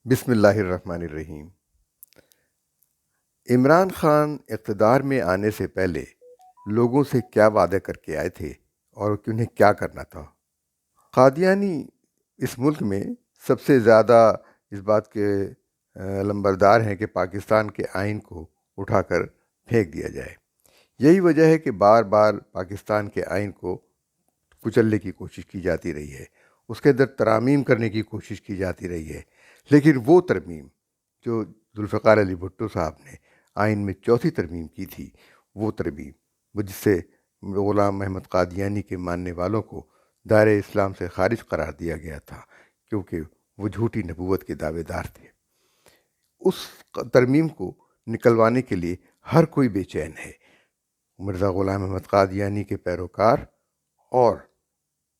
بسم اللہ الرحمن الرحیم۔ عمران خان اقتدار میں آنے سے پہلے لوگوں سے کیا وعدے کر کے آئے تھے اور کہ انہیں کیا کرنا تھا؟ قادیانی اس ملک میں سب سے زیادہ اس بات کے لمبردار ہیں کہ پاکستان کے آئین کو اٹھا کر پھینک دیا جائے۔ یہی وجہ ہے کہ بار بار پاکستان کے آئین کو کچلنے کی کوشش کی جاتی رہی ہے، اس کے اندر ترامیم کرنے کی کوشش کی جاتی رہی ہے، لیکن وہ ترمیم جو ذوالفقار علی بھٹو صاحب نے آئین میں چوتھی ترمیم کی تھی، وہ ترمیم جس سے غلام احمد قادیانی کے ماننے والوں کو دائرۂ اسلام سے خارج قرار دیا گیا تھا، کیونکہ وہ جھوٹی نبوت کے دعوے دار تھے۔ اس ترمیم کو نکلوانے کے لیے ہر کوئی بے چین ہے۔ مرزا غلام احمد قادیانی کے پیروکار اور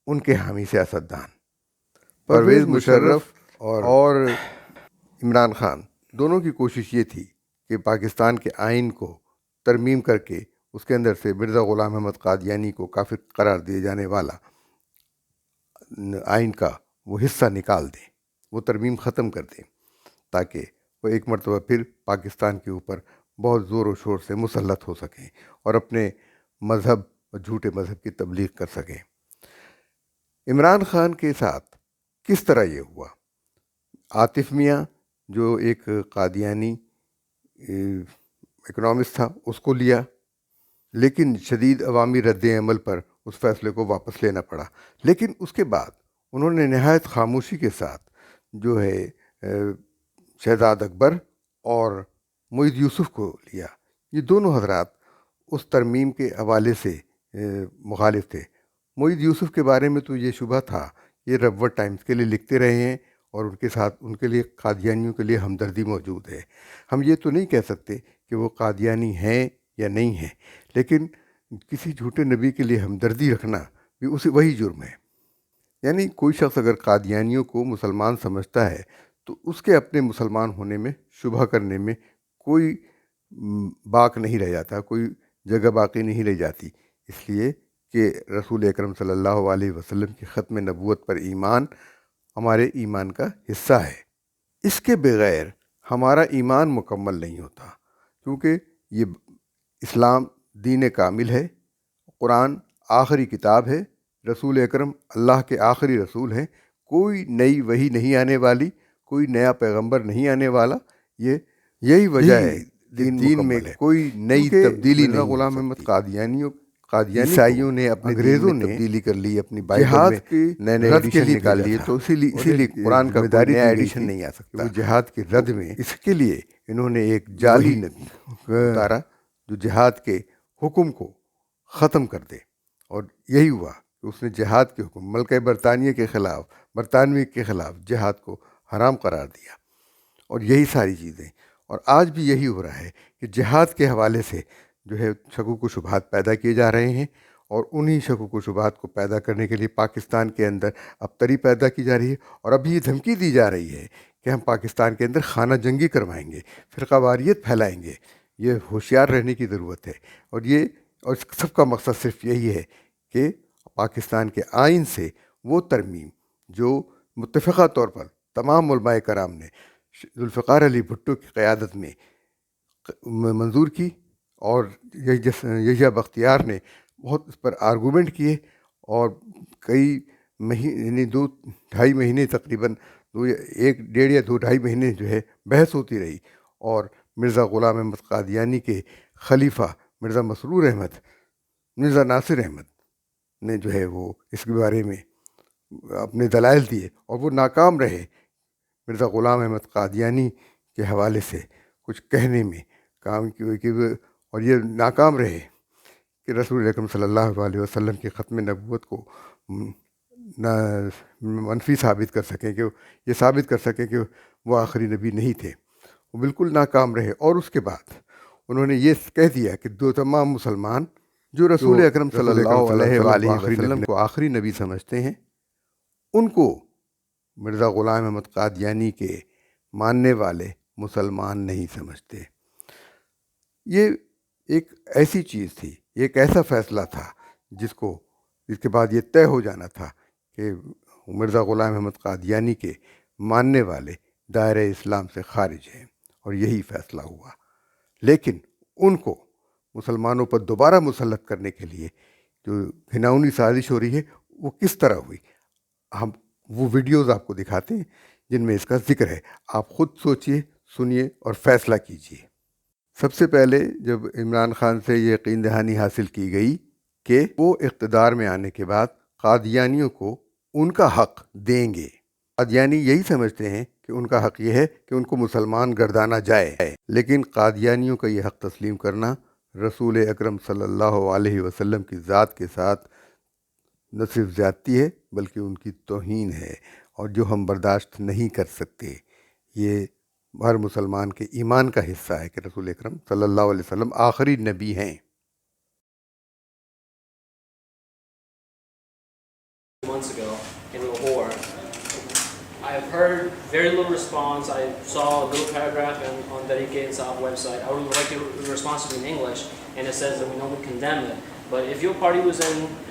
ان کے حامی سیاستدان پرویز مشرف اور عمران خان دونوں کی کوشش یہ تھی کہ پاکستان کے آئین کو ترمیم کر کے اس کے اندر سے مرزا غلام احمد قادیانی کو کافر قرار دیے جانے والا آئین کا وہ حصہ نکال دیں، وہ ترمیم ختم کر دیں، تاکہ وہ ایک مرتبہ پھر پاکستان کے اوپر بہت زور و شور سے مسلط ہو سکیں اور اپنے مذہب اور جھوٹے مذہب کی تبلیغ کر سکیں۔ عمران خان کے ساتھ کس طرح یہ ہوا؟ عاطف میاں جو ایک قادیانی اکنامسٹ تھا، اس کو لیا، لیکن شدید عوامی رد عمل پر اس فیصلے کو واپس لینا پڑا۔ لیکن اس کے بعد انہوں نے نہایت خاموشی کے ساتھ جو ہے شہزاد اکبر اور معید یوسف کو لیا۔ یہ دونوں حضرات اس ترمیم کے حوالے سے مخالف تھے۔ معید یوسف کے بارے میں تو یہ شبہ تھا، یہ ربوٹ ٹائمز کے لیے لکھتے رہے ہیں اور ان کے ساتھ ان کے لیے قادیانیوں کے لیے ہمدردی موجود ہے۔ ہم یہ تو نہیں کہہ سکتے کہ وہ قادیانی ہیں یا نہیں ہیں، لیکن کسی جھوٹے نبی کے لیے ہمدردی رکھنا بھی وہی جرم ہے۔ یعنی کوئی شخص اگر قادیانیوں کو مسلمان سمجھتا ہے تو اس کے اپنے مسلمان ہونے میں شبہ کرنے میں کوئی باک نہیں رہ جاتا، کوئی جگہ باقی نہیں رہ جاتی، اس لیے کہ رسول اکرم صلی اللہ علیہ وسلم کی ختم نبوت پر ایمان ہمارے ایمان کا حصہ ہے۔ اس کے بغیر ہمارا ایمان مکمل نہیں ہوتا، کیونکہ یہ اسلام دین کامل ہے، قرآن آخری کتاب ہے، رسول اکرم اللہ کے آخری رسول ہیں، کوئی نئی وحی نہیں آنے والی، کوئی نیا پیغمبر نہیں آنے والا۔ یہی وجہ ہے دین میں کوئی نئی تبدیلی نہیں۔ غلام احمد قادیانی عیسائیوں نے اپنے انگریزوں نے تبدیلی کر لی، اپنی بائبل میں نئے نئے ایڈیشن نکال لیے، تو اسی لیے قرآن کا نیا ایڈیشن نہیں آ سکتا۔ وہ جہاد کے رد میں اس کے لیے انہوں نے ایک جعلی نبی اتارا جو جہاد کے حکم کو ختم کر دے، اور یہی ہوا کہ اس نے جہاد کے حکم ملکہ برطانوی کے خلاف جہاد کو حرام قرار دیا، اور یہی ساری چیزیں۔ اور آج بھی یہی ہو رہا ہے کہ جہاد کے حوالے سے جو ہے شکوک و شبہات پیدا کیے جا رہے ہیں، اور انہی شکوک و شبہات کو پیدا کرنے کے لیے پاکستان کے اندر ابتری پیدا کی جا رہی ہے، اور ابھی یہ دھمکی دی جا رہی ہے کہ ہم پاکستان کے اندر خانہ جنگی کروائیں گے، فرقہ واریت پھیلائیں گے۔ یہ ہوشیار رہنے کی ضرورت ہے، اور سب کا مقصد صرف یہی ہے کہ پاکستان کے آئین سے وہ ترمیم جو متفقہ طور پر تمام علماء کرام نے ذوالفقار علی بھٹو کی قیادت میں منظور کی، اور یحییٰ بختیار نے بہت اس پر آرگومنٹ کیے، اور کئی مہینے 2-2.5 مہینے تقریباً 1.5 یا 2-2.5 مہینے جو ہے بحث ہوتی رہی، اور مرزا غلام احمد قادیانی کے خلیفہ مرزا مسرور احمد، مرزا ناصر احمد نے جو ہے وہ اس کے بارے میں اپنے دلائل دیے، اور وہ ناکام رہے مرزا غلام احمد قادیانی کے حوالے سے کچھ کہنے میں اور یہ ناکام رہے کہ رسول اکرم صلی اللہ علیہ وسلم کی ختم نبوت کو منفی ثابت کر سکیں، کہ یہ ثابت کر سکیں کہ وہ آخری نبی نہیں تھے۔ وہ بالکل ناکام رہے، اور اس کے بعد انہوں نے یہ کہہ دیا کہ تمام مسلمان جو رسول اکرم صلی اللہ علیہ وسلم کو آخری نبی سمجھتے ہیں، ان کو مرزا غلام احمد قادیانی کے ماننے والے مسلمان نہیں سمجھتے۔ یہ ایک ایسی چیز تھی، ایک ایسا فیصلہ تھا جس کے بعد یہ طے ہو جانا تھا کہ مرزا غلام احمد قادیانی کے ماننے والے دائرہ اسلام سے خارج ہیں، اور یہی فیصلہ ہوا۔ لیکن ان کو مسلمانوں پر دوبارہ مسلط کرنے کے لیے جو گھناؤنی سازش ہو رہی ہے وہ کس طرح ہوئی، ہم وہ ویڈیوز آپ کو دکھاتے ہیں جن میں اس کا ذکر ہے، آپ خود سوچئے، سنیے اور فیصلہ کیجئے۔ سب سے پہلے جب عمران خان سے یہ یقین دہانی حاصل کی گئی کہ وہ اقتدار میں آنے کے بعد قادیانیوں کو ان کا حق دیں گے، قادیانی یہی سمجھتے ہیں کہ ان کا حق یہ ہے کہ ان کو مسلمان گردانا جائے، لیکن قادیانیوں کا یہ حق تسلیم کرنا رسول اکرم صلی اللہ علیہ وسلم کی ذات کے ساتھ نہ صرف زیادتی ہے بلکہ ان کی توہین ہے، اور جو ہم برداشت نہیں کر سکتے۔ یہ ہر مسلمان کے ایمان کا حصہ ہے کہ رسول اکرم صلی اللہ علیہ وسلم آخری نبی ہیں۔ Months ago in Lahore, I have heard very little response. I saw a little paragraph on Tehreek-e-Insaf website. I would like the response to be in English, and it says that we normally condemn it. But if your party was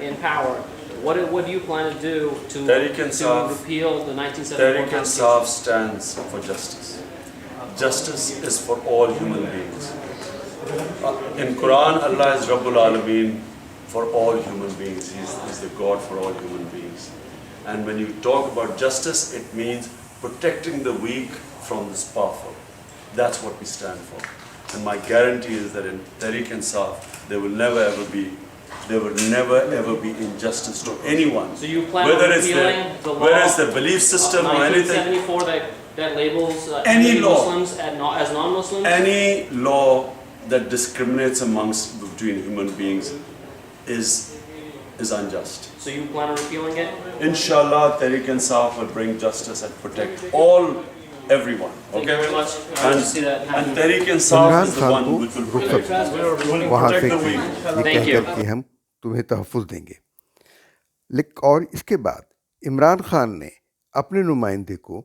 in power, what do you plan to do to repeal the 1974 Tehreek-e-Insaf stands for justice. Justice is for all human beings. In Quran, Allah is Rabbul Alameen for all human beings. He is the God for all human beings. And when you talk about justice, it means protecting the weak from the powerful. That's what we stand for. And my guarantee is that in Tehreek-e-Insaf, there will never ever be injustice to anyone. So you plan on repealing the law? Whether it's the belief system or anything. 1974 that labels any law, Muslims as non-Muslims? Any law that discriminates between human beings is unjust. So you plan on repealing it? Inshallah, Tehreek-e-Insaf will bring justice and protect everyone. Thank you very much. And Tehreek-e-Insaf Imran is the Khan one کو which will رخصت protect وہاں سے the کہ weak. یہ کہہ کر کہ ہم تمہیں تحفظ دیں گے۔ اور اس کے بعد عمران خان نے اپنے نمائندے کو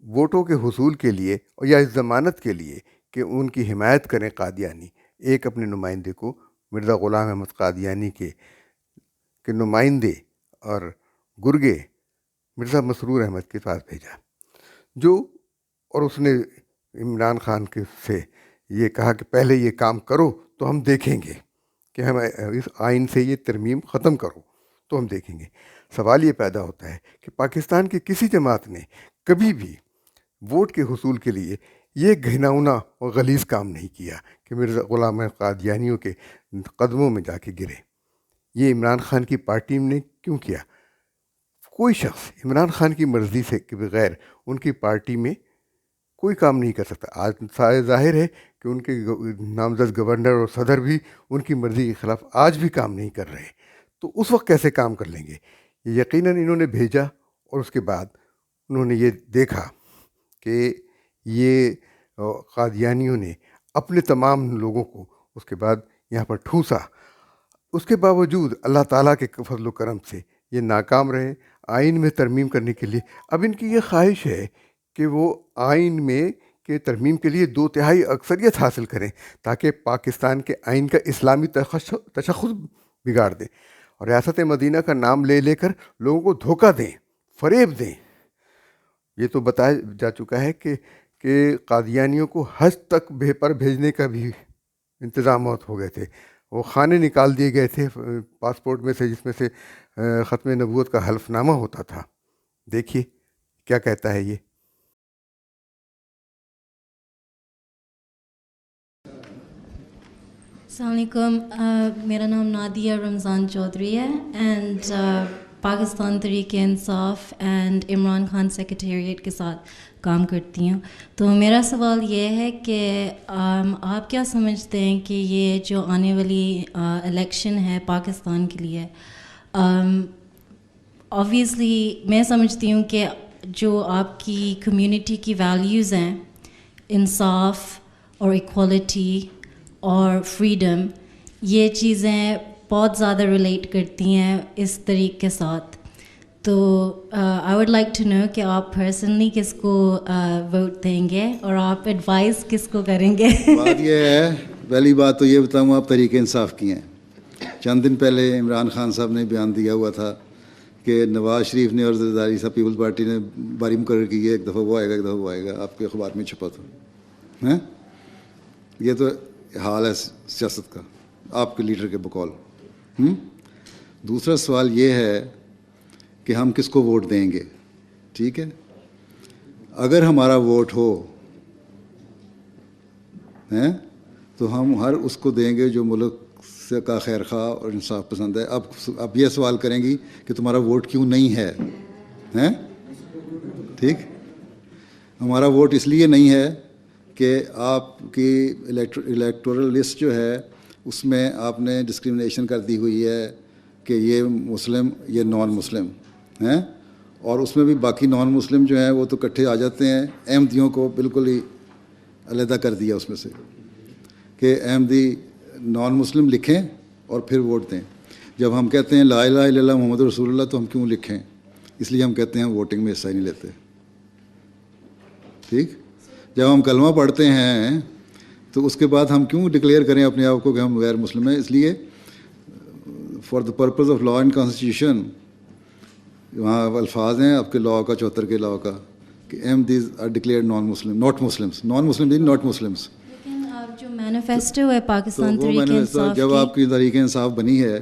ووٹوں کے حصول کے لیے اور یا اس ضمانت کے لیے کہ ان کی حمایت کریں قادیانی، ایک اپنے نمائندے کو مرزا غلام احمد قادیانی کے نمائندے اور گرگے مرزا مسرور احمد کے پاس بھیجا، اور اس نے عمران خان سے یہ کہا کہ پہلے یہ کام کرو تو ہم دیکھیں گے کہ ہم اس آئین سے یہ ترمیم ختم کرو تو ہم دیکھیں گے۔ سوال یہ پیدا ہوتا ہے کہ پاکستان کی کسی جماعت نے کبھی بھی ووٹ کے حصول کے لیے یہ گھناؤنا اور غلیظ کام نہیں کیا کہ مرزا غلام قادیانیوں کے قدموں میں جا کے گرے۔ یہ عمران خان کی پارٹی نے کیوں کیا؟ کوئی شخص عمران خان کی مرضی سے کے بغیر ان کی پارٹی میں کوئی کام نہیں کر سکتا۔ آج ظاہر ہے کہ ان کے نامزد گورنر اور صدر بھی ان کی مرضی کے خلاف آج بھی کام نہیں کر رہے، تو اس وقت کیسے کام کر لیں گے؟ یقیناً انہوں نے بھیجا اور اس کے بعد انہوں نے یہ دیکھا کہ یہ قادیانیوں نے اپنے تمام لوگوں کو اس کے بعد یہاں پر ٹھوسا۔ اس کے باوجود اللہ تعالیٰ کے فضل و کرم سے یہ ناکام رہے آئین میں ترمیم کرنے کے لیے۔ اب ان کی یہ خواہش ہے کہ وہ آئین میں کے ترمیم کے لیے 2/3 اکثریت حاصل کریں تاکہ پاکستان کے آئین کا اسلامی تشخص بگاڑ دیں اور ریاست مدینہ کا نام لے کر لوگوں کو دھوکہ دیں، فریب دیں۔ یہ تو بتایا جا چکا ہے کہ قادیانیوں کو حج تک پر بھیجنے کا بھی انتظامات ہو گئے تھے، وہ خانے نکال دیے گئے تھے پاسپورٹ میں سے جس میں سے ختم نبوت کا حلف نامہ ہوتا تھا۔ دیکھیے کیا کہتا ہے یہ۔ السلام علیکم، میرا نام نادیہ رمضان چودھری ہے and Pakistan Tehreek Insaf and Imran Khan secretariat کے ساتھ کام کرتی ہوں۔ تو میرا سوال یہ ہے کہ آپ کیا سمجھتے ہیں کہ یہ جو آنے والی الیکشن ہے پاکستان کے لیے، آبویسلی میں سمجھتی ہوں کہ جو آپ کی کمیونٹی کی ویلیوز ہیں، انصاف اور ایکوالٹی اور فریڈم، یہ چیزیں بہت زیادہ ریلیٹ کرتی ہیں اس طریق کے ساتھ۔ تو I would like to know کہ آپ پرسنلی کس کو ووٹ دیں گے اور آپ ایڈوائز کس کو کریں گے؟ بات یہ ہے، پہلی بات تو یہ بتاؤں آپ تحریک انصاف کی ہیں۔ چند دن پہلے عمران خان صاحب نے بیان دیا ہوا تھا کہ نواز شریف نے اور زرداری صاحب پیپلز پارٹی نے باری مقرر کی ہے، ایک دفعہ وہ آئے گا ایک دفعہ وہ آئے گا، آپ کے اخبار میں چھپا تھا. یہ تو حال ہے سیاست کا آپ کے لیڈر کے بقول. دوسرا سوال یہ ہے کہ ہم کس کو ووٹ دیں گے. ٹھیک ہے، اگر ہمارا ووٹ ہو تو ہم ہر اس کو دیں گے جو ملک سے کا خیر خواہ اور انصاف پسند ہے. اب یہ سوال کریں گی کہ تمہارا ووٹ کیوں نہیں ہے. ٹھیک، ہمارا ووٹ اس لیے نہیں ہے کہ آپ کی الیکٹورل لسٹ جو ہے اس میں آپ نے ڈسکرمنیشن کر دی ہوئی ہے کہ یہ مسلم یہ نان مسلم ہیں، اور اس میں بھی باقی نان مسلم جو ہیں وہ تو اکٹھے آ جاتے ہیں. احمدیوں کو بالکل ہی علیحدہ کر دیا اس میں سے کہ احمدی نان مسلم لکھیں اور پھر ووٹ دیں. جب ہم کہتے ہیں لا الہ الا اللہ محمد رسول اللہ تو ہم کیوں لکھیں؟ اس لیے ہم کہتے ہیں ہم ووٹنگ میں حصہ ہی نہیں لیتے. ٹھیک، جب ہم کلمہ پڑھتے ہیں تو اس کے بعد ہم کیوں ڈکلیئر کریں اپنے آپ کو کہ ہم غیر مسلم ہیں؟ اس لیے for the purpose of law and constitution وہاں الفاظ ہیں آپ کے لا کا 74 کے لا کا کہ Ahmadis are declared non Muslim not Muslims, non Muslim not Muslims. لیکن آپ جو مینیفیسٹو ہے پاکستان وہ تحریک انصاف جب کی، آپ کی تحریک انصاف بنی ہے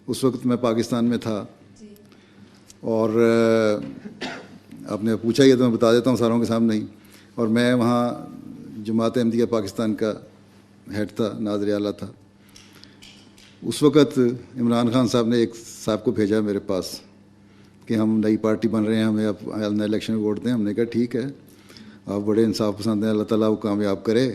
اس وقت میں پاکستان میں تھا، اور آپ نے پوچھا یہ تو میں بتا دیتا ہوں ساروں کے سامنے ہی. اور میں وہاں جماعت احمدیہ پاکستان کا ہیڈ تھا، ناظر اعلیٰ تھا. اس وقت عمران خان صاحب نے ایک صاحب کو بھیجا میرے پاس کہ ہم نئی پارٹی بن رہے ہیں، ہمیں آپ نئے الیکشن میں ووٹ دیں. ہم نے کہا ٹھیک ہے، آپ بڑے انصاف پسند ہیں، اللہ تعالیٰ وہ کامیاب کرے.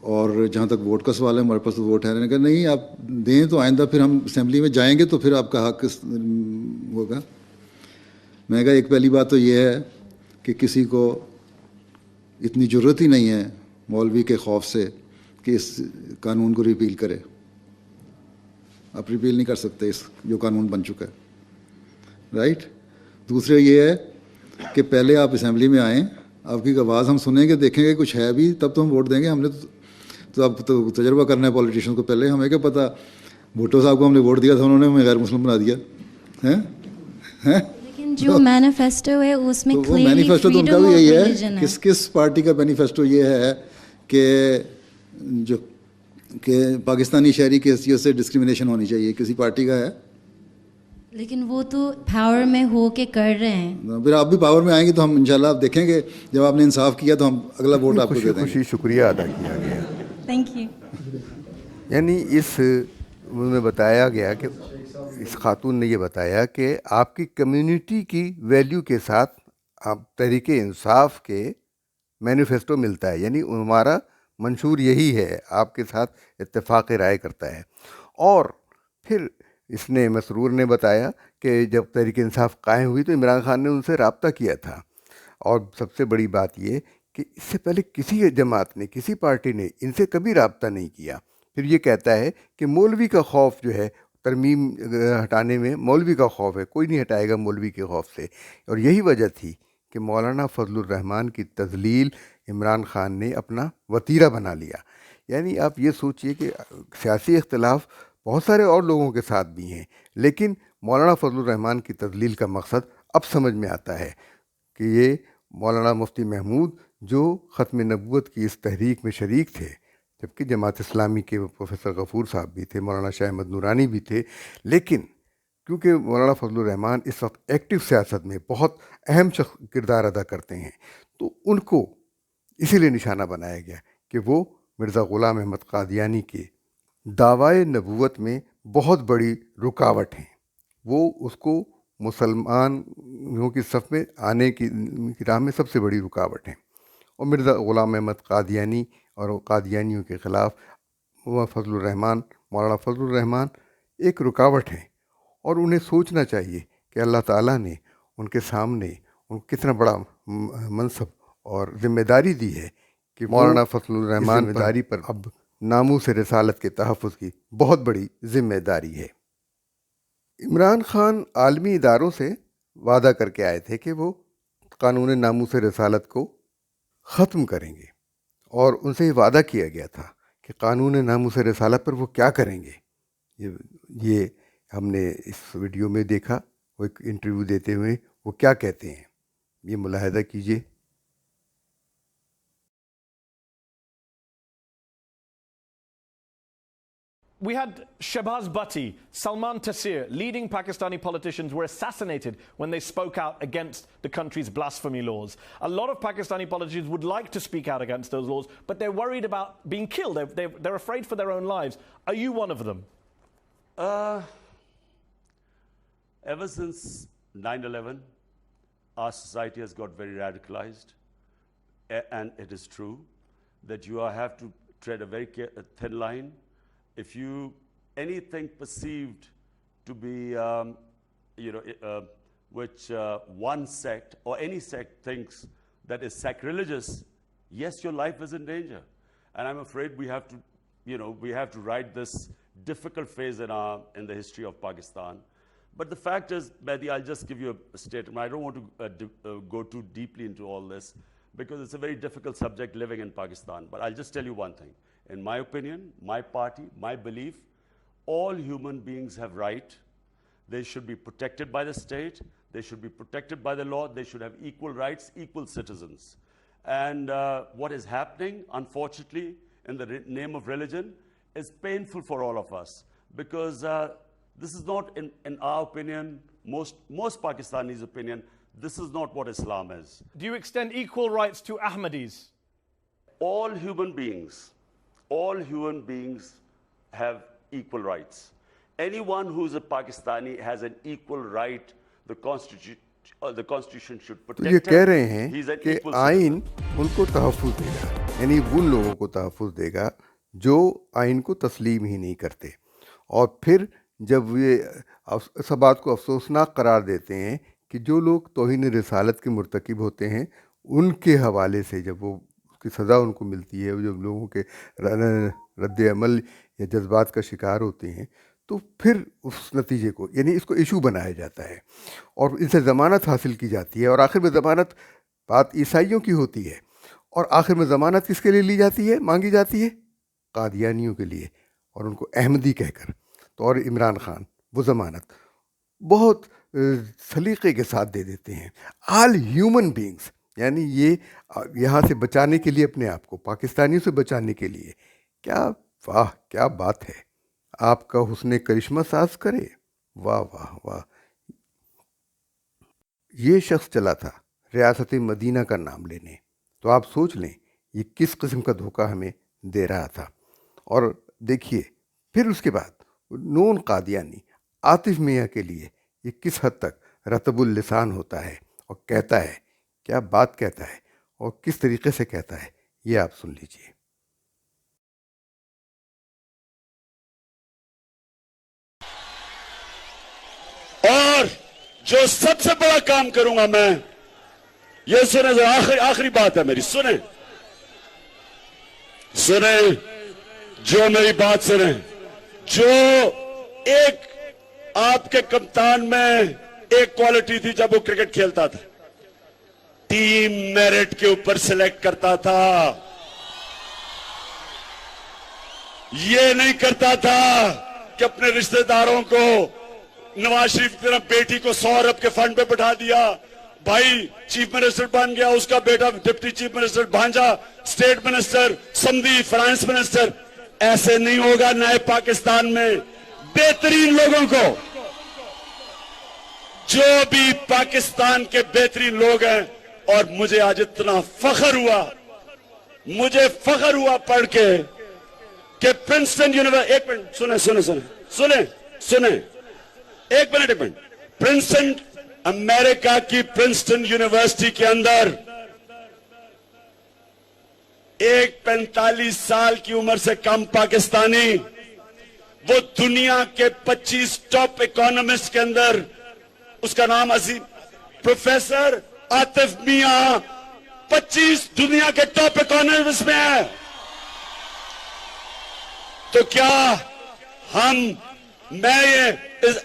اور جہاں تک ووٹ کا سوال ہے ہمارے پاس تو ووٹ ہے. میں نے کہا نہیں، آپ دیں تو آئندہ پھر ہم اسمبلی میں جائیں گے تو پھر آپ کا حق ہوگا. میں نے کہا ایک پہلی بات تو یہ ہے کہ کسی کو اتنی ضرورت ہی نہیں ہے مولوی کے خوف سے کہ اس قانون کو ریپیل کرے. آپ ریپیل نہیں کر سکتے اس جو قانون بن چکا ہے، رائٹ. دوسرے یہ ہے کہ پہلے آپ اسمبلی میں آئیں، آپ کی آواز ہم سنیں گے، دیکھیں گے کچھ ہے بھی، تب تو ہم ووٹ دیں گے. ہم نے تو اب تو تجربہ کرنا ہے پولیٹیشین کو. پہلے ہمیں کیا پتہ، بھٹو صاحب کو ہم نے ووٹ دیا تھا، انہوں نے ہمیں غیر مسلم بنا دیا. لیکن جو مینیفیسٹو ہے اس میں تو وہ مینیفیسٹو تو ان کا بھی یہی ہے. کس پارٹی کا مینیفیسٹو یہ ہے کہ پاکستانی شہری کی حیثیت سے ڈسکرمنیشن ہونی چاہیے؟ کسی پارٹی کا ہے؟ لیکن وہ تو پاور میں ہو کے کر رہے ہیں. پھر آپ بھی پاور میں آئیں گے تو ہم انشاءاللہ آپ دیکھیں گے جب آپ نے انصاف کیا تو ہم اگلا ووٹ آپ کو دے دیں گے. شکریہ ادا کیا گیا. Thank you. یعنی اس میں بتایا گیا کہ اس خاتون نے یہ بتایا کہ آپ کی کمیونٹی کی ویلیو کے ساتھ آپ تحریک انصاف کے مینیفیسٹو ملتا ہے، یعنی ہمارا منشور یہی ہے، آپ کے ساتھ اتفاق رائے کرتا ہے. اور پھر اس نے مسرور نے بتایا کہ جب تحریک انصاف قائم ہوئی تو عمران خان نے ان سے رابطہ کیا تھا. اور سب سے بڑی بات یہ کہ اس سے پہلے کسی جماعت نے، کسی پارٹی نے ان سے کبھی رابطہ نہیں کیا. پھر یہ کہتا ہے کہ مولوی کا خوف جو ہے ترمیم ہٹانے میں، مولوی کا خوف ہے، کوئی نہیں ہٹائے گا مولوی کے خوف سے. اور یہی وجہ تھی کہ مولانا فضل الرحمان کی تذلیل عمران خان نے اپنا وتیرہ بنا لیا. یعنی آپ یہ سوچئے کہ سیاسی اختلاف بہت سارے اور لوگوں کے ساتھ بھی ہیں، لیکن مولانا فضل الرحمان کی تذلیل کا مقصد اب سمجھ میں آتا ہے کہ یہ مولانا مفتی محمود جو ختم نبوت کی اس تحریک میں شریک تھے، جبکہ جماعت اسلامی کے پروفیسر غفور صاحب بھی تھے، مولانا شاہ احمد نورانی بھی تھے، لیکن کیونکہ مولانا فضل الرحمان اس وقت ایکٹیو سیاست میں بہت اہم کردار ادا کرتے ہیں، تو ان کو اسی لیے نشانہ بنایا گیا کہ وہ مرزا غلام احمد قادیانی کے دعوی نبوت میں بہت بڑی رکاوٹ ہیں. وہ اس کو مسلمانوں کی صف میں آنے کی راہ میں سب سے بڑی رکاوٹ ہیں. اور مرزا غلام احمد قادیانی اور قادیانیوں کے خلاف مولانا فضل الرحمان ایک رکاوٹ ہیں. اور انہیں سوچنا چاہیے کہ اللہ تعالیٰ نے ان کے سامنے ان کو کتنا بڑا منصب اور ذمہ داری دی ہے کہ مولانا فضل الرحمان ذمہ داری پر اب ناموس رسالت کے تحفظ کی بہت بڑی ذمہ داری ہے. عمران خان عالمی اداروں سے وعدہ کر کے آئے تھے کہ وہ قانون ناموس رسالت کو ختم کریں گے، اور ان سے یہ وعدہ کیا گیا تھا کہ قانون ناموس رسالت پر وہ کیا کریں گے. یہ ہم نے اس ویڈیو میں دیکھا وہ ایک انٹرویو دیتے ہوئے وہ کیا کہتے ہیں، یہ ملاحظہ کیجیے. We had Shehbaz Bhatti, Salman Taseer, leading Pakistani politicians were assassinated when they spoke out against the country's blasphemy laws. A lot of Pakistani politicians would like to speak out against those laws, but they're worried about being killed. They're afraid for their own lives. Are you one of them? Ever since 9/11, our society has got very radicalized, and it is true that you have to tread a very thin line. If you anything perceived to be, which one sect or any sect thinks that is sacrilegious, yes, your life is in danger. And I'm afraid we have to, we have to ride this difficult phase in the history of Pakistan. But the fact is, Mehdi, I'll just give you a statement. I don't want to go too deeply into all this because it's a very difficult subject living in Pakistan. But I'll just tell you one thing. In my opinion, my party, my belief, all human beings have right. They should be protected by the state. They should be protected by the law. They should have equal rights, equal citizens. And what is happening, unfortunately, in the name of religion is painful for all of us because this is not, in our opinion, most Pakistanis' opinion, this is not what Islam is. Do you extend equal rights to Ahmedies? All human beings have equal rights. Anyone who's a Pakistani has an equal right. The Constitution should protect him. تو یہ کہہ رہے ہیں He's an کہ equal آئین citizen. ان کو تحفظ دے گا، یعنی ان لوگوں کو تحفظ دے گا جو آئین کو تسلیم ہی نہیں کرتے. اور پھر جب یہ اس بات کو افسوسناک قرار دیتے ہیں کہ جو لوگ توہین رسالت کے مرتکب ہوتے ہیں ان کے حوالے سے جب وہ کی سزا ان کو ملتی ہے، جب لوگوں کے رد عمل یا جذبات کا شکار ہوتے ہیں تو پھر اس نتیجے کو، یعنی اس کو ایشو بنایا جاتا ہے اور ان سے ضمانت حاصل کی جاتی ہے. اور آخر میں ضمانت بات عیسائیوں کی ہوتی ہے، اور آخر میں ضمانت کس کے لیے لی جاتی ہے، مانگی جاتی ہے؟ قادیانیوں کے لیے، اور ان کو احمدی کہہ کر. تو اور عمران خان وہ ضمانت بہت سلیقے کے ساتھ دے دیتے ہیں. آل ہیومن بینگس، یعنی یہ یہاں سے بچانے کے لیے، اپنے آپ کو پاکستانیوں سے بچانے کے لیے. کیا واہ، کیا بات ہے! آپ کا حسن کرشمہ ساز کرے، واہ واہ واہ. یہ شخص چلا تھا ریاست مدینہ کا نام لینے، تو آپ سوچ لیں یہ کس قسم کا دھوکہ ہمیں دے رہا تھا. اور دیکھیے پھر اس کے بعد نون قادیانی عاطف میاں کے لیے یہ کس حد تک رطب اللسان ہوتا ہے اور کہتا ہے، کیا بات کہتا ہے اور کس طریقے سے کہتا ہے، یہ آپ سن لیجئے. اور جو سب سے بڑا کام کروں گا میں، یہ سنیں ذرا، آخری بات ہے میری، سنیں جو میری بات سنیں. جو ایک آپ کے کپتان میں ایک کوالٹی تھی جب وہ کرکٹ کھیلتا تھا، ٹیم میرٹ کے اوپر سلیکٹ کرتا تھا، یہ نہیں کرتا تھا کہ اپنے رشتہ داروں کو، نواز شریف کی طرح بیٹی کو 100 ارب کے فنڈ پہ بٹھا دیا، بھائی چیف منسٹر بن گیا، اس کا بیٹا ڈپٹی چیف منسٹر، بھانجا اسٹیٹ منسٹر، سمدھی فائنانس منسٹر. ایسے نہیں ہوگا نئے پاکستان میں. بہترین لوگوں کو، جو بھی پاکستان کے بہترین لوگ ہیں، اور مجھے آج اتنا فخر ہوا پڑھ کے کہ پرنسٹن یونیورسٹی، ایک منٹ سنیں، ایک منٹ، پرنسٹن، امریکہ کی پرنسٹن یونیورسٹی کے اندر ایک 45 سال کی عمر سے کم پاکستانی، وہ دنیا کے 25 ٹاپ اکانومسٹ کے اندر، اس کا نام عظیم پروفیسر عاطف میاں 25 دنیا کے ٹاپ اکانومسٹ میں ہے. تو کیا میں یہ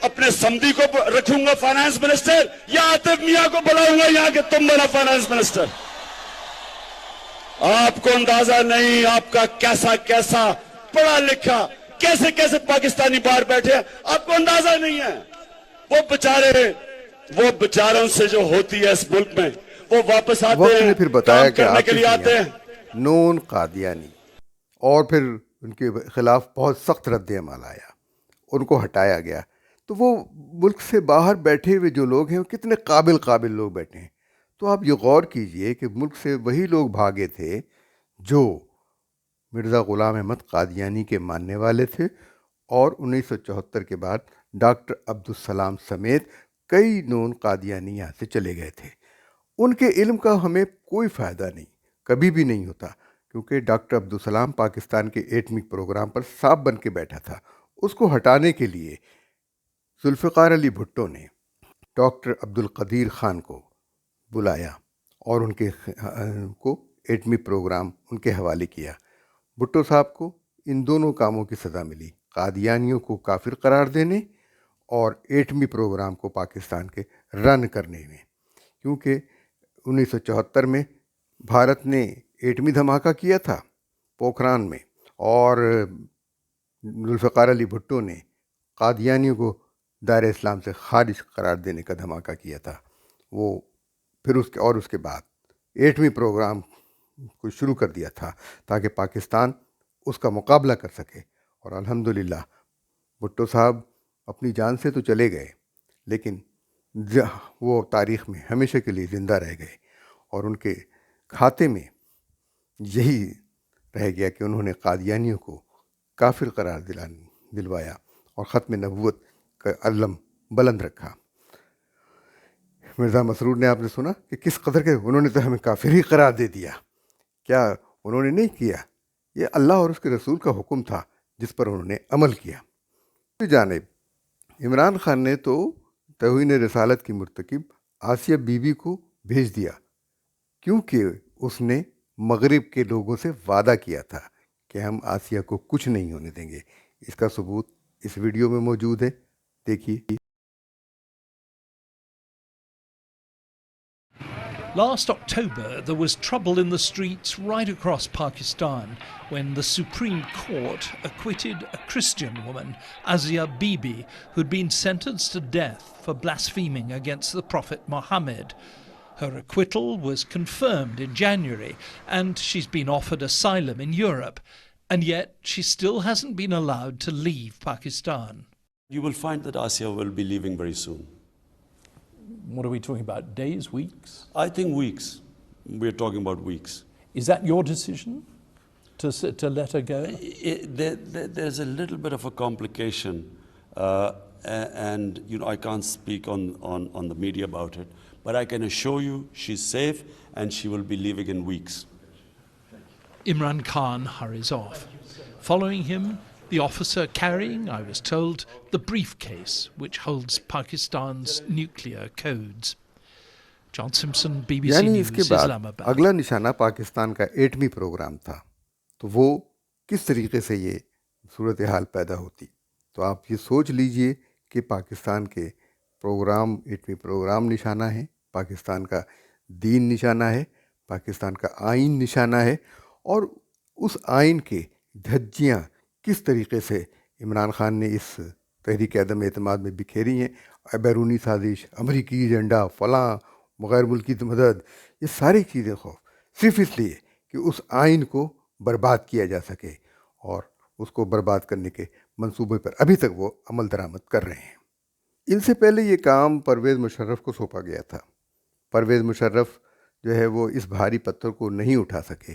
اپنے سمدھی کو رکھوں گا فائنانس منسٹر، یا عاطف میاں کو بلاؤں گا یہاں کہ تم بنا فائنانس منسٹر؟ آپ کو اندازہ نہیں آپ کا کیسا پڑھا لکھا، کیسے پاکستانی باہر بیٹھے ہیں، آپ کو اندازہ نہیں ہے. وہ بیچارے وہ بیچاروں سے جو ہوتی ہے اس ملک میں وہ واپس آتے وقت ہیں, نے پھر بتایا کام کہ کرنے کے لیے آصف آتے میاں ہیں. نون قادیانی, اور پھر ان کے خلاف بہت سخت رد عمل آیا, ان کو ہٹایا گیا. تو وہ ملک سے باہر بیٹھے ہوئے جو لوگ ہیں وہ کتنے قابل لوگ بیٹھے ہیں. تو آپ یہ غور کیجئے کہ ملک سے وہی لوگ بھاگے تھے جو مرزا غلام احمد قادیانی کے ماننے والے تھے, اور 1974 کے بعد ڈاکٹر عبدالسلام سمیت کئی نون قادیانی یہاں سے چلے گئے تھے. ان کے علم کا ہمیں کوئی فائدہ نہیں, کبھی بھی نہیں ہوتا, کیونکہ ڈاکٹر عبدالسلام پاکستان کے ایٹمی پروگرام پر سانپ بن کے بیٹھا تھا. اس کو ہٹانے کے لیے ذوالفقار علی بھٹو نے ڈاکٹر عبدالقدیر خان کو بلایا اور ان کے کو ایٹمی پروگرام ان کے حوالے کیا. بھٹو صاحب کو ان دونوں کاموں کی سزا ملی, قادیانیوں کو کافر قرار دینے اور ایٹمی پروگرام کو پاکستان کے رن کرنے میں. کیونکہ 1974 میں بھارت نے ایٹمی دھماکہ کیا تھا پوکھران میں, اور ذوالفقار علی بھٹو نے قادیانیوں کو دائرہ اسلام سے خارج قرار دینے کا دھماکہ کیا تھا. وہ پھر اس کے بعد ایٹمی پروگرام کو شروع کر دیا تھا تاکہ پاکستان اس کا مقابلہ کر سکے. اور الحمدللہ بھٹو صاحب اپنی جان سے تو چلے گئے, لیکن وہ تاریخ میں ہمیشہ کے لیے زندہ رہ گئے, اور ان کے کھاتے میں یہی رہ گیا کہ انہوں نے قادیانیوں کو کافر قرار دلوایا اور ختم نبوت کا علم بلند رکھا. مرزا مسرور نے آپ نے سنا کہ کس قدر کے انہوں نے تو ہمیں کافر ہی قرار دے دیا. کیا انہوں نے نہیں کیا؟ یہ اللہ اور اس کے رسول کا حکم تھا جس پر انہوں نے عمل کیا. دوسری جانب عمران خان نے تو توہین رسالت کی مرتکب آسیہ بی بی کو بھیج دیا, کیونکہ اس نے مغرب کے لوگوں سے وعدہ کیا تھا کہ ہم آسیہ کو کچھ نہیں ہونے دیں گے. اس کا ثبوت اس ویڈیو میں موجود ہے, دیکھیے. Last October, there was trouble in the streets right across Pakistan when the Supreme Court acquitted a Christian woman, Asia Bibi, who'd been sentenced to death for blaspheming against the Prophet Muhammad. Her acquittal was confirmed in January, and she's been offered asylum in Europe, and yet she still hasn't been allowed to leave Pakistan. You will find that Asia will be leaving very soon. What are we talking about? Days, weeks? I think weeks. We're talking about weeks. Is that your decision to let her go? There's a little bit of a complication, and I can't speak on the media about it, but I can assure you she's safe and she will be leaving in weeks. Imran Khan hurries off. Following him, the officer carrying, I was told, the briefcase which holds Pakistan's nuclear codes. John Simpson, BBC یعنی News, اس کے بعد Islamabad. اگلا نشانہ پاکستان کا ایٹمی programme تھا. تو وہ کس طریقے سے یہ صورتحال پیدا ہوتی. تو آپ یہ سوچ لیجئے کہ پاکستان کے پروگرام ایٹمی پروگرام نشانہ ہے, پاکستان کا دین نشانہ ہے, پاکستان کا آئین نشانہ ہے, اور اس آئین کے دھجیاں کس طریقے سے عمران خان نے اس تحریک عدم اعتماد میں بکھیری ہیں. بیرونی سازش, امریکی ایجنڈا, فلاں غیر ملکی مدد, یہ ساری چیزیں خوف صرف اس لیے کہ اس آئین کو برباد کیا جا سکے, اور اس کو برباد کرنے کے منصوبے پر ابھی تک وہ عمل درآمد کر رہے ہیں. ان سے پہلے یہ کام پرویز مشرف کو سونپا گیا تھا. پرویز مشرف جو ہے وہ اس بھاری پتھر کو نہیں اٹھا سکے,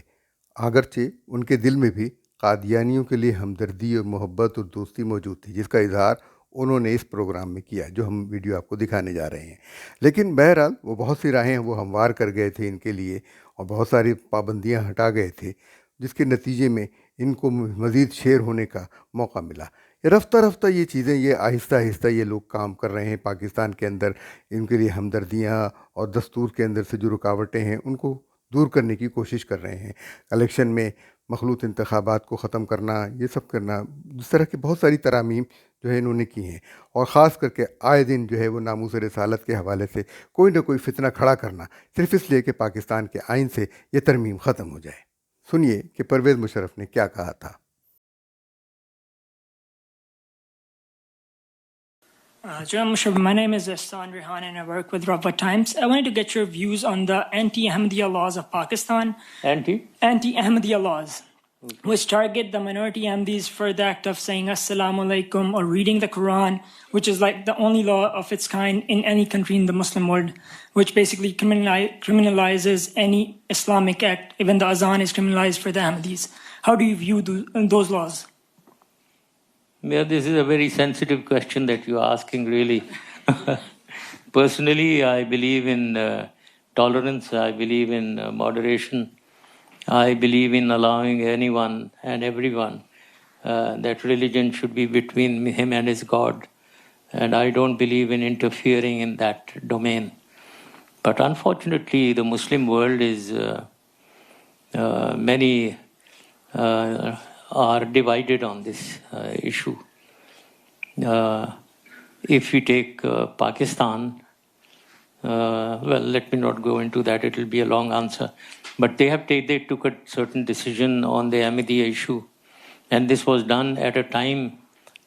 اگرچہ ان کے دل میں بھی قادیانیوں کے لیے ہمدردی اور محبت اور دوستی موجود تھی, جس کا اظہار انہوں نے اس پروگرام میں کیا جو ہم ویڈیو آپ کو دکھانے جا رہے ہیں. لیکن بہرحال وہ بہت سی راہیں وہ ہموار کر گئے تھے ان کے لیے, اور بہت ساری پابندیاں ہٹا گئے تھے, جس کے نتیجے میں ان کو مزید شیر ہونے کا موقع ملا. رفتہ رفتہ یہ چیزیں, یہ آہستہ آہستہ یہ لوگ کام کر رہے ہیں پاکستان کے اندر. ان کے لیے ہمدردیاں اور دستور کے اندر سے جو رکاوٹیں ہیں ان کو دور کرنے کی کوشش کر رہے ہیں. الیکشن میں مخلوط انتخابات کو ختم کرنا, یہ سب کرنا, اس طرح کی بہت ساری ترامیم جو ہے انہوں نے کی ہیں, اور خاص کر کے آئے دن جو ہے وہ ناموس رسالت کے حوالے سے کوئی نہ کوئی فتنہ کھڑا کرنا, صرف اس لیے کہ پاکستان کے آئین سے یہ ترمیم ختم ہو جائے. سنیے کہ پرویز مشرف نے کیا کہا تھا. My name is Ehsan Rehan and I work with Rawat Times. I wanted to get your views on the anti-Ahmadiyya laws of Pakistan. Anti-Ahmadiyya laws, which target the minority Ahmadis for the act of saying Assalamu alaikum or reading the Quran, which is like the only law of its kind in any country in the Muslim world, which basically criminalizes any Islamic act. Even the azan is criminalized for the Ahmadis. How do you view those laws? Yeah, this is a very sensitive question that you're asking, really. Personally, I believe in tolerance, I believe in moderation, I believe in allowing anyone and everyone that religion should be between him and his God. And I don't believe in interfering in that domain. But unfortunately, the Muslim world is, many are divided on this issue. If we take Pakistan, well, let me not go into that, it will be a long answer. But they took a certain decision on the Ahmadiyya issue. And this was done at a time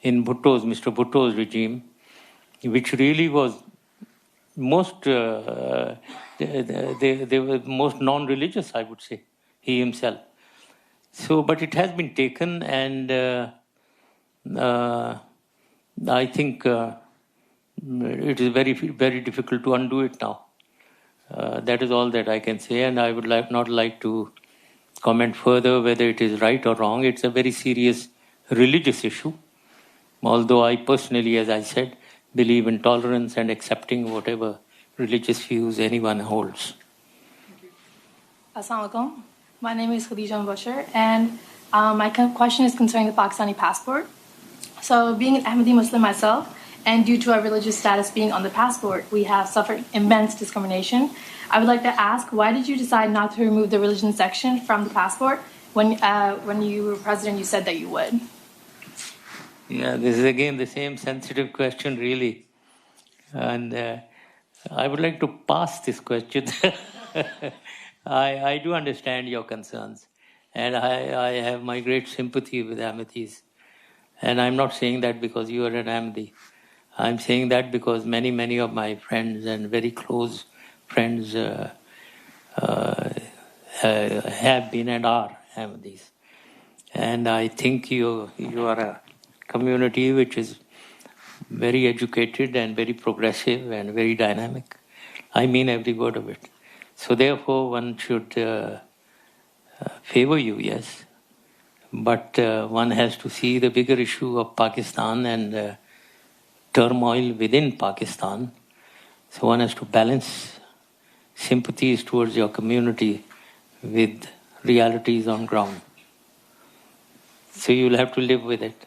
in Mr. Bhutto's regime, which really was most, they were most non-religious, I would say, he himself. So, but it has been taken, and I think it is very, very difficult to undo it now. That is all that I can say, and I would not like to comment further whether it is right or wrong. It's a very serious religious issue, although I personally, as I said, believe in tolerance and accepting whatever religious views anyone holds. Assalamu alaikum. My name is Khadija Bashir, and my question is concerning the Pakistani passport. So, being an Ahmedi Muslim myself, and due to our religious status being on the passport, we have suffered immense discrimination. I would like to ask, why did you decide not to remove the religion section from the passport when you were president? You said that you would. Yeah, this is again the same sensitive question, really, and I would like to pass this question. I do understand your concerns, and I have my great sympathy with Ahmedies. And I'm not saying that because you are an Ahmedi. I'm saying that because many, many of my friends and very close friends have been and are Ahmedis. And I think you are a community which is very educated and very progressive and very dynamic. I mean every word of it. So therefore, one should favor you, yes. But one has to see the bigger issue of Pakistan and turmoil within Pakistan. So one has to balance sympathies towards your community with realities on ground. So you'll have to live with it.